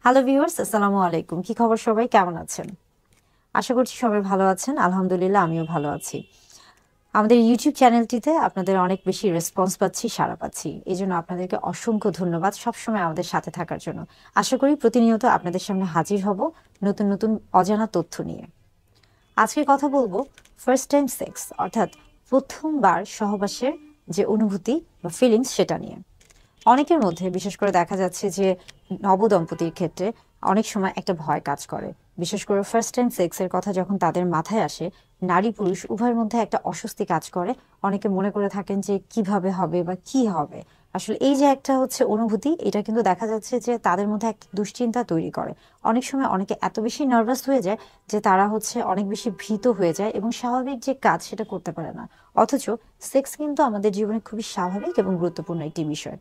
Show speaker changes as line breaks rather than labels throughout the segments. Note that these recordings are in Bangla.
হ্যালো ভিউয়ার্স, আসসালামু আলাইকুম। কি খবর সবাই, কেমন আছেন? আশা করছি সবাই ভালো আছেন। আলহামদুলিল্লাহ, আমিও ভালো আছি। আমাদের ইউটিউব চ্যানেলটিতে আপনাদের অনেক বেশি রেসপন্স পাচ্ছি, সাড়া পাচ্ছি। এই জন্য আপনাদেরকে অসংখ্য ধন্যবাদ সবসময় আমাদের সাথে থাকার জন্য। আশা করি প্রতিনিয়ত আপনাদের সামনে হাজির হব নতুন নতুন অজানা তথ্য নিয়ে। আজকে কথা বলবো ফার্স্ট টাইম সেক্স, অর্থাৎ প্রথমবার সহবাসের যে অনুভূতি বা ফিলিংস সেটা নিয়ে। অনেকের মধ্যে বিশেষ করে দেখা যাচ্ছে যে নবদম্পতির ক্ষেত্রে অনেক সময় একটা ভয় কাজ করে। বিশেষ করে ফার্স্ট টাইম সেক্সের কথা যখন তাদের মাথায় আসে, নারী পুরুষ উভয়ের মধ্যে একটা অস্বস্তি কাজ করে। অনেকে মনে করে থাকেন যে কিভাবে হবে বা কি হবে। আসলে এই যে একটা অনুভূতি, এটা কিন্তু দেখা যাচ্ছে যে তাদের মধ্যে একটা দুশ্চিন্তা তৈরি করে। অনেক সময় অনেকে এত বেশি নার্ভাস হয়ে যায় যে তারা অনেক বেশি ভীত হয়ে যায় এবং স্বাভাবিক যে কাজ সেটা করতে পারে না। অথচ সেক্স কিন্তু আমাদের জীবনে খুবই স্বাভাবিক এবং গুরুত্বপূর্ণ একটি বিষয়।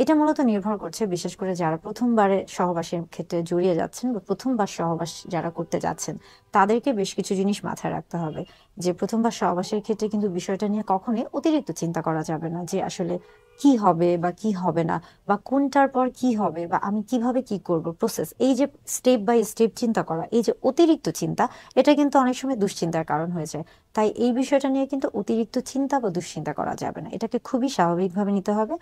এটা মূলত নির্ভর করছে বিশেষ করে যারা প্রথমবারে সহবাসের ক্ষেত্রে জড়িয়ে যাচ্ছেন বা প্রথমবার সহবাস যারা করতে যাচ্ছেন, তাদেরকে বেশ কিছু জিনিস মাথায় রাখতে হবে। যে প্রথমবার সহবাসের ক্ষেত্রে কিন্তু বিষয়টা নিয়ে কখনোই অতিরিক্ত চিন্তা করা যাবে না যে আসলে কি হবে বা কি হবে না, বা কোনটার পর কি হবে বা আমি কিভাবে কি করব, প্রসেস, এই যে স্টেপ বাই স্টেপ চিন্তা করা, এই যে অতিরিক্ত চিন্তা, এটা কিন্তু অনেক সময় দুশ্চিন্তার কারণ হয়ে যায়। তাই এই বিষয়টা নিয়ে কিন্তু অতিরিক্ত চিন্তা বা দুশ্চিন্তা করা যাবে না, এটাকে খুবই স্বাভাবিকভাবে নিতে হবে।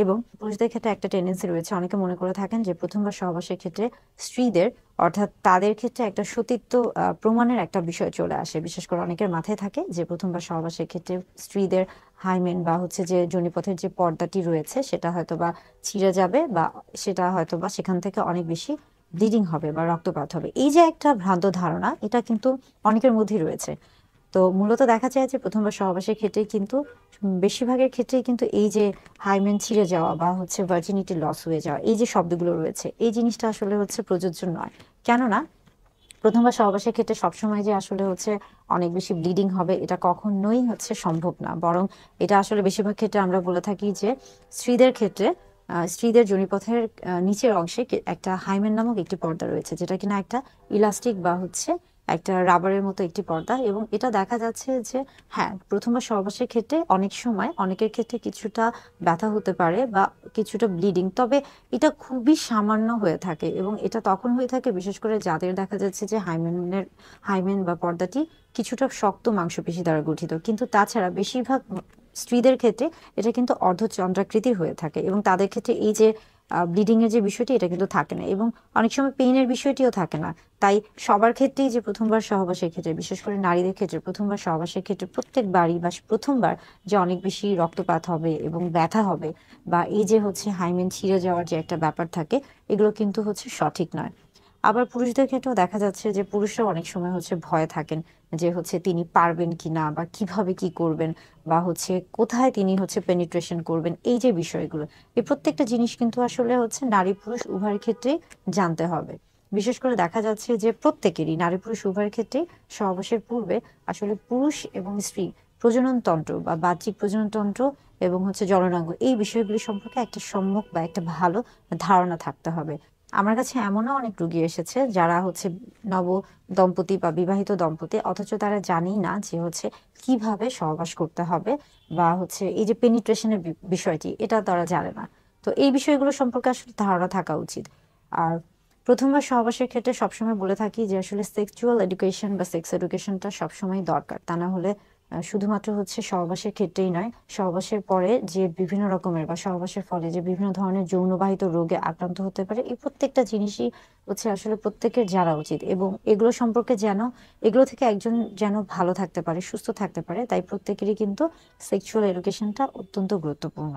এবং পুরুষদের ক্ষেত্রে একটা টেন্ডেন্সি রয়েছে, অনেকে মনে করে থাকেন যে প্রথমবার সহবাসের ক্ষেত্রে স্ত্রীদের, অর্থাৎ তাদের ক্ষেত্রে একটা সতীত্ব প্রমাণের একটা বিষয় চলে আসে। বিশেষ করে অনেকের মাথায় থাকে যে প্রথমবার সহবাসের ক্ষেত্রে স্ত্রীদের হাইমেন বা যে যোনিপথের যে পর্দাটি রয়েছে সেটা হয়তো বা ছিঁড়ে যাবে, বা সেটা হয়তো বা সেখান থেকে অনেক বেশি ব্লিডিং হবে বা রক্তপাত হবে। এই যে একটা ভ্রান্ত ধারণা, এটা কিন্তু অনেকের মধ্যেই রয়েছে। তো মূলত দেখা যায় যে প্রথমবার সহবাসের ক্ষেত্রে কিন্তু বেশিরভাগের ক্ষেত্রেই কিন্তু এই যে হাইমেন ছিঁড়ে যাওয়া বা ভার্জিনিটি লস হয়ে যাওয়া, এই যে শব্দগুলো রয়েছে, এই জিনিসটা আসলে প্রযোজ্য নয়। কেননা প্রথমবার সহবাসের ক্ষেত্রে সবসময় যে অনেক বেশি ব্লিডিং হবে, এটা কখনোই সম্ভব না। বরং এটা আসলে বেশিরভাগ ক্ষেত্রে আমরা বলে থাকি যে স্ত্রীদের ক্ষেত্রে স্ত্রীদের যোনিপথের নিচের অংশে একটা হাইমেন নামক একটি পর্দা রয়েছে, যেটা কিনা একটা ইলাস্টিক বা একটা রাবারের মতো একটি পর্দা। এবং এটা দেখা যাচ্ছে যে হ্যাঁ, প্রথমবার সহবাসের ক্ষেত্রে অনেক সময় অনেকের ক্ষেত্রে কিছুটা ব্যথা হতে পারে বা কিছুটা ব্লিডিং, তবে এটা খুবই সামান্য হয়ে থাকে। এবং এটা তখন হয়ে থাকে বিশেষ করে যাদের দেখা যাচ্ছে যে হাইমেন বা পর্দাটি কিছুটা শক্ত মাংসপেশি দ্বারা গঠিত। কিন্তু তাছাড়া বেশিরভাগ স্ত্রীদের ক্ষেত্রে এটা কিন্তু অর্ধচন্দ্রাকৃতির হয়ে থাকে, এবং তাদের ক্ষেত্রে এই যে ব্লিডিং এর যে বিষয়টি, এটা কিন্তু থাকে না, এবং অনেক সময় পেইনের বিষয়টিও থাকে না। তাই সবার ক্ষেত্রেই যে প্রথমবার সহবাসের ক্ষেত্রে, বিশেষ করে নারীদের ক্ষেত্রে প্রথমবার সহবাসের ক্ষেত্রে প্রত্যেকবারই বা প্রথমবার যে অনেক বেশি রক্তপাত হবে এবং ব্যথা হবে, বা এই যে হাইমেন ছিঁড়ে যাওয়ার যে একটা ব্যাপার থাকে, এগুলো কিন্তু সঠিক নয়। আবার পুরুষদের ক্ষেত্রেও দেখা যাচ্ছে যে পুরুষরা অনেক সময় ভয়ে থাকেন যে তিনি পারবেন কিনা বা কিভাবে কি করবেন, বা কোথায় তিনি পেনিট্রেশন করবেন, এই যে বিষয়গুলো, এই প্রত্যেকটা জিনিস কিন্তু আসলে নারী পুরুষ উভয়ের ক্ষেত্রেই জানতে হবে। বিশেষ করে দেখা যাচ্ছে যে প্রত্যেকেরই, নারী পুরুষ উভয়ের ক্ষেত্রেই সহবাসের পূর্বে আসলে পুরুষ এবং স্ত্রী প্রজনন তন্ত্র বা বাহ্যিক প্রজনন তন্ত্র এবং জননাঙ্গ, এই বিষয়গুলি সম্পর্কে একটা সম্যক বা একটা ভালো ধারণা থাকতে হবে। আমার কাছে এমনও অনেক রুগী এসেছে যারা নব দম্পতি বা বিবাহিত দম্পতি, অথচ তারা জানেই না যে কিভাবে সহবাস করতে হবে, বা এই যে পেনিট্রেশনের বিষয়টি, এটা তারা জানে না। তো এই বিষয়গুলো সম্পর্কে আসলে ধারণা থাকা উচিত। আর প্রথমবার সহবাসের ক্ষেত্রে সবসময় বলে থাকি যে আসলে সেক্সুয়াল এডুকেশন বা সেক্স এডুকেশনটা সবসময় দরকার। তা না হলে শুধুমাত্র সহবাসের ক্ষেত্রেই নয়, সহবাসের পরে যে বিভিন্ন রকমের বা সহবাসের ফলে যে বিভিন্ন ধরনের যৌনবাহিত রোগে আক্রান্ত হতে পারে, এই প্রত্যেকটা জিনিসই আসলে প্রত্যেকের জানা উচিত। এবং এগুলো সম্পর্কে এগুলো থেকে একজন যেন ভালো থাকতে পারে, সুস্থ থাকতে পারে, তাই প্রত্যেকেরই কিন্তু সেক্সুয়াল এডুকেশনটা অত্যন্ত গুরুত্বপূর্ণ।